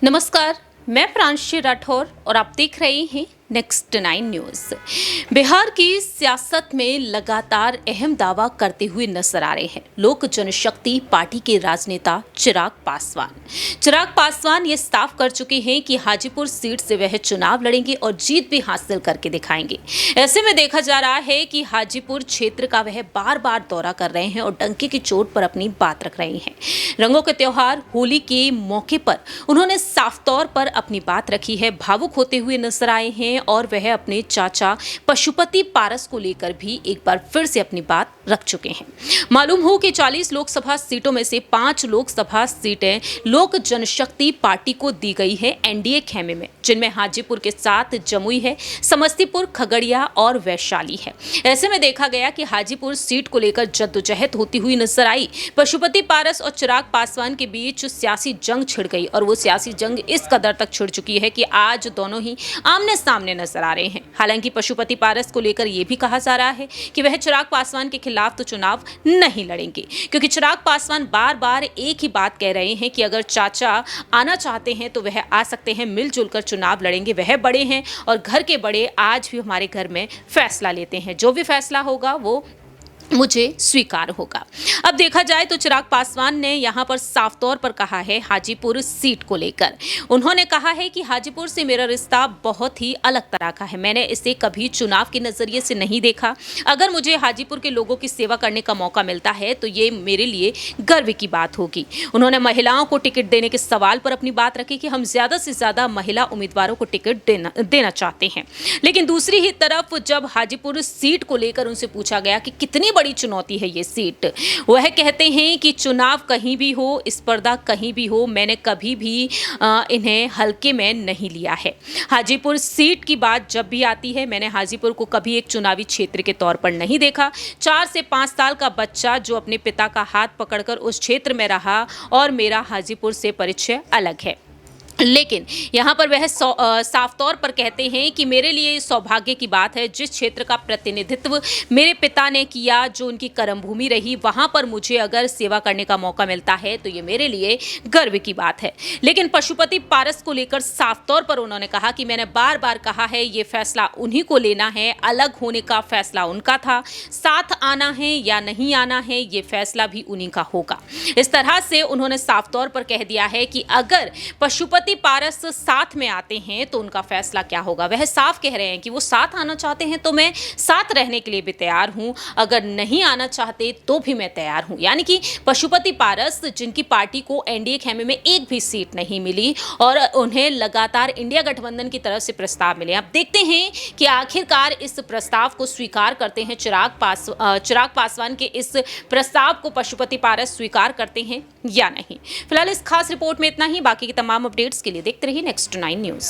नमस्कार, मैं प्रांशी राठौर और आप देख रहे हैं नेक्स्ट 9 न्यूज। बिहार की सियासत में लगातार अहम दावा करते हुए नजर आ रहे हैं लोक जनशक्ति पार्टी के राजनेता चिराग पासवान ये साफ कर चुके हैं कि हाजीपुर सीट से वह चुनाव लड़ेंगे और जीत भी हासिल करके दिखाएंगे। ऐसे में देखा जा रहा है कि हाजीपुर क्षेत्र का वह बार बार दौरा कर रहे हैं और डंके की चोट पर अपनी बात रख रहे हैं। रंगों के त्योहार होली के मौके पर उन्होंने साफ तौर पर अपनी बात रखी है, भावुक होते हुए नजर आए हैं और वह अपने चाचा पशुपति पारस को लेकर भी एक बार फिर से अपनी बात रख चुके हैं। मालूम हो कि 40 लोकसभा सीटों में से 5 लोकसभा सीटें लोक जनशक्ति पार्टी को दी गई है एनडीए खेमे में, जिनमें हाजीपुर के साथ जमुई है, समस्तीपुर, खगड़िया और वैशाली है। ऐसे में देखा गया कि हाजीपुर सीट को लेकर जद्दोजहद होती हुई नजर आई। पशुपति पारस और चिराग पासवान के बीच सियासी जंग छिड़ गई और वो सियासी जंग इस कदर तक छिड़ चुकी है कि आज दोनों ही आमने सामने नजर आ रहे हैं। हालांकि पशुपति पारस को लेकर यह भी कहा जा रहा है कि वह चिराग पासवान के खिलाफ तो चुनाव नहीं लड़ेंगे, क्योंकि चिराग पासवान बार बार एक ही बात कह रहे हैं कि अगर चाचा आना चाहते हैं तो वह आ सकते हैं, मिलजुल कर चुनाव लड़ेंगे। वह बड़े हैं और घर के बड़े आज भी हमारे घर में फैसला लेते हैं, जो भी फैसला होगा वो मुझे स्वीकार होगा। अब देखा जाए तो चिराग पासवान ने यहां पर साफ तौर पर कहा है हाजीपुर सीट को लेकर। उन्होंने कहा है कि हाजीपुर से मेरा रिश्ता बहुत ही अलग तरह का है, मैंने इसे कभी चुनाव के नजरिए से नहीं देखा। अगर मुझे हाजीपुर के लोगों की सेवा करने का मौका मिलता है तो ये मेरे लिए गर्व की बात होगी। उन्होंने महिलाओं को टिकट देने के सवाल पर अपनी बात रखी कि हम ज्यादा से ज्यादा महिला उम्मीदवारों को टिकट देना चाहते हैं। लेकिन दूसरी ही तरफ जब हाजीपुर सीट को लेकर उनसे पूछा गया कि कितनी बड़ी चुनौती है ये सीट, वह कहते हैं कि चुनाव कहीं भी हो, स्पर्धा कहीं भी हो, मैंने कभी भी इन्हें हल्के में नहीं लिया है। हाजीपुर सीट की बात जब भी आती है, मैंने हाजीपुर को कभी एक चुनावी क्षेत्र के तौर पर नहीं देखा। 4 से 5 साल का बच्चा जो अपने पिता का हाथ पकड़कर उस क्षेत्र में रहा और मेरा हाजीपुर से परिचय अलग है। लेकिन यहाँ पर वह साफ तौर पर कहते हैं कि मेरे लिए सौभाग्य की बात है, जिस क्षेत्र का प्रतिनिधित्व मेरे पिता ने किया, जो उनकी कर्मभूमि रही, वहाँ पर मुझे अगर सेवा करने का मौका मिलता है तो ये मेरे लिए गर्व की बात है। लेकिन पशुपति पारस को लेकर साफ तौर पर उन्होंने कहा कि मैंने बार बार कहा है ये फैसला उन्हीं को लेना है, अलग होने का फैसला उनका था, साथ आना है या नहीं आना है ये फैसला भी उन्हीं का होगा। इस तरह से उन्होंने साफ तौर पर कह दिया है कि अगर पशुपति पारस साथ में आते हैं तो उनका फैसला क्या होगा। वह साफ कह रहे हैं कि वो साथ आना चाहते हैं तो मैं साथ रहने के लिए भी तैयार हूं, अगर नहीं आना चाहते तो भी मैं तैयार हूं। यानी कि पशुपति पारस, जिनकी पार्टी को एनडीए खेमे में एक भी सीट नहीं मिली और उन्हें लगातार इंडिया गठबंधन की तरफ से प्रस्ताव मिले। अब देखते हैं कि आखिरकार इस प्रस्ताव को स्वीकार करते हैं चिराग पासवान के इस प्रस्ताव को पशुपति पारस स्वीकार करते हैं या नहीं। फिलहाल इस खास रिपोर्ट में इतना ही। बाकी की तमाम अपडेट्स के लिए देखते रहिए नेक्स्ट 9 न्यूज।